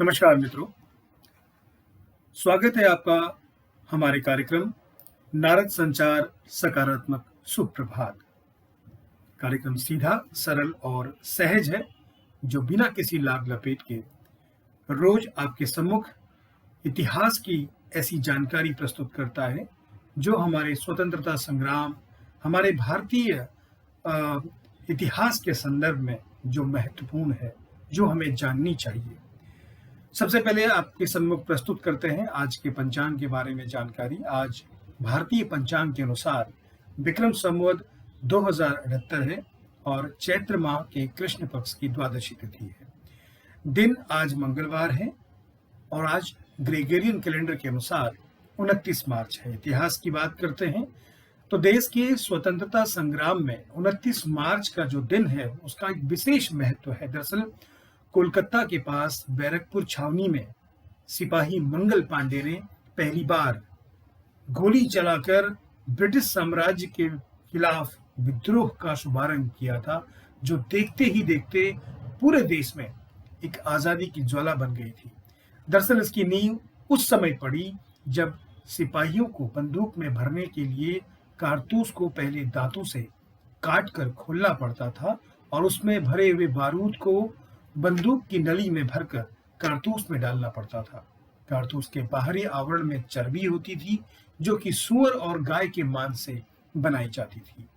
नमस्कार मित्रों, स्वागत है आपका हमारे कार्यक्रम नारद संचार सकारात्मक सुप्रभात। कार्यक्रम सीधा, सरल और सहज है, जो बिना किसी लाग लपेट के रोज आपके सम्मुख इतिहास की ऐसी जानकारी प्रस्तुत करता है जो हमारे स्वतंत्रता संग्राम, हमारे भारतीय इतिहास के संदर्भ में जो महत्वपूर्ण है, जो हमें जाननी चाहिए। सबसे पहले आपके सम्मुख प्रस्तुत करते हैं आज के पंचांग के बारे में जानकारी। आज भारतीय पंचांग के अनुसार विक्रम संवत 2078 है और चैत्र माह के कृष्ण पक्ष की द्वादशी तिथि है। दिन आज मंगलवार है और आज ग्रेगोरियन कैलेंडर के अनुसार 29 मार्च है। इतिहास की बात करते हैं तो देश के स्वतंत्रता संग्राम में 29 मार्च का जो दिन है उसका एक विशेष महत्व है। दरअसल कोलकाता के पास बैरकपुर छावनी में सिपाही मंगल पांडे ने पहली बार गोली चलाकर ब्रिटिश साम्राज्य के खिलाफ विद्रोह का शुभारंभ किया था, जो देखते ही देखते पूरे देश में एक आजादी की ज्वाला बन गई थी। दरअसल इसकी नींव उस समय पड़ी जब सिपाहियों को बंदूक में भरने के लिए कारतूस को पहले दांतों से काट कर खोलना पड़ता था और उसमें भरे हुए बारूद को बंदूक की नली में भरकर कारतूस में डालना पड़ता था। कारतूस के बाहरी आवरण में चर्बी होती थी जो कि सूअर और गाय के मांस से बनाई जाती थी,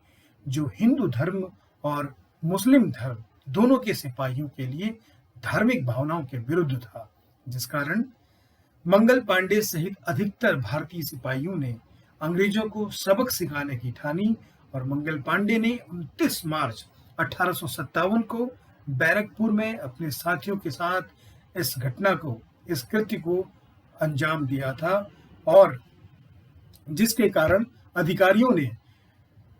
जो हिंदू धर्म और मुस्लिम धर्म दोनों के सिपाहियों के लिए धार्मिक भावनाओं के विरुद्ध था, जिस कारण मंगल पांडे सहित अधिकतर भारतीय सिपाहियों ने अंग्रेजों को सबक सिखाने की ठानी और मंगल पांडे ने 29 मार्च 1857 को बैरकपुर में अपने साथियों के साथ इस कृत्य को अंजाम दिया था और जिसके कारण अधिकारियों ने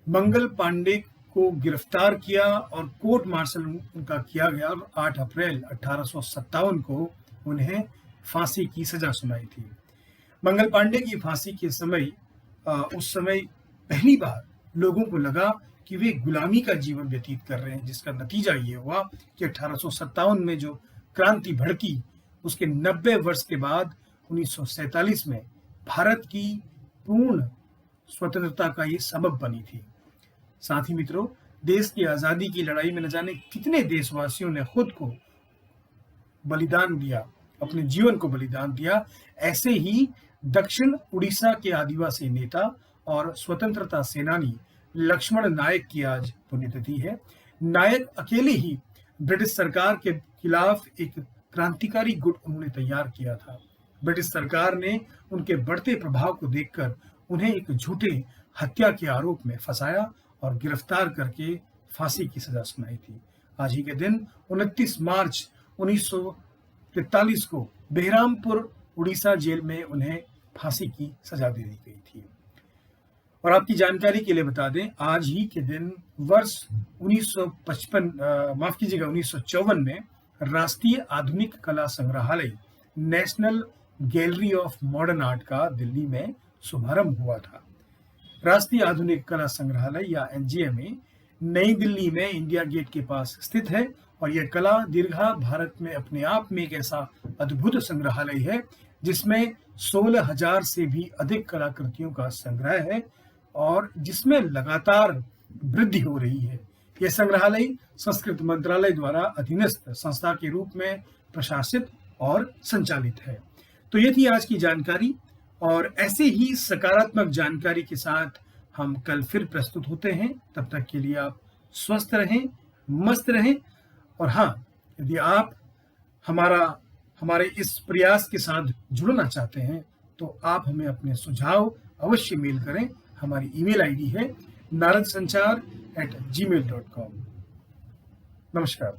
मंगल पांडे को गिरफ्तार किया और कोर्ट मार्शल उनका किया गया और 8 अप्रैल 1857 को उन्हें फांसी की सजा सुनाई थी। मंगल पांडे की फांसी के समय उस समय पहली बार लोगों को लगा कि वे गुलामी का जीवन व्यतीत कर रहे हैं, जिसका नतीजा ये हुआ कि 1857 में जो क्रांति भड़की उसके 90 वर्ष के बाद 1947 में भारत की पूर्ण स्वतंत्रता का ये सबब बनी थी। साथ ही मित्रों, देश की आजादी की लड़ाई में न जाने कितने देशवासियों ने खुद को बलिदान दिया, अपने जीवन को बलिदान दिया। ऐसे ही दक्षिण उड़ीसा के आदिवासी नेता और स्वतंत्रता सेनानी लक्ष्मण नायक की आज पुण्यतिथि है। नायक अकेले ही ब्रिटिश सरकार के खिलाफ एक क्रांतिकारी गुट उन्होंने तैयार किया था। ब्रिटिश सरकार ने उनके बढ़ते प्रभाव को देखकर उन्हें एक झूठे हत्या के आरोप में फंसाया और गिरफ्तार करके फांसी की सजा सुनाई थी। आज ही के दिन 29 मार्च 1943 को बेहरामपुर उड़ीसा जेल में उन्हें फांसी की सजा दे दी गई थी। और आपकी जानकारी के लिए बता दें, आज ही के दिन वर्ष 1954 में राष्ट्रीय आधुनिक कला संग्रहालय national gallery of modern art का दिल्ली में शुभारंभ हुआ था। राष्ट्रीय आधुनिक कला संग्रहालय या एनजीएमए नई दिल्ली में इंडिया गेट के पास स्थित है और यह कला दीर्घा भारत में अपने आप में एक ऐसा अद्भुत संग्रहालय है जिसमें 16,000 से भी अधिक कलाकृतियों का संग्रह है और जिसमें लगातार वृद्धि हो रही है। यह संग्रहालय संस्कृति मंत्रालय द्वारा अधीनस्थ संस्था के रूप में प्रशासित और संचालित है। तो ये थी आज की जानकारी और ऐसे ही सकारात्मक जानकारी के साथ हम कल फिर प्रस्तुत होते हैं। तब तक के लिए आप स्वस्थ रहें, मस्त रहें और हाँ, यदि आप हमारे इस प्रयास के साथ जुड़ना चाहते हैं तो आप हमें अपने सुझाव अवश्य मेल करें। हमारी ईमेल आईडी है naradsanchar@gmail.com। नमस्कार।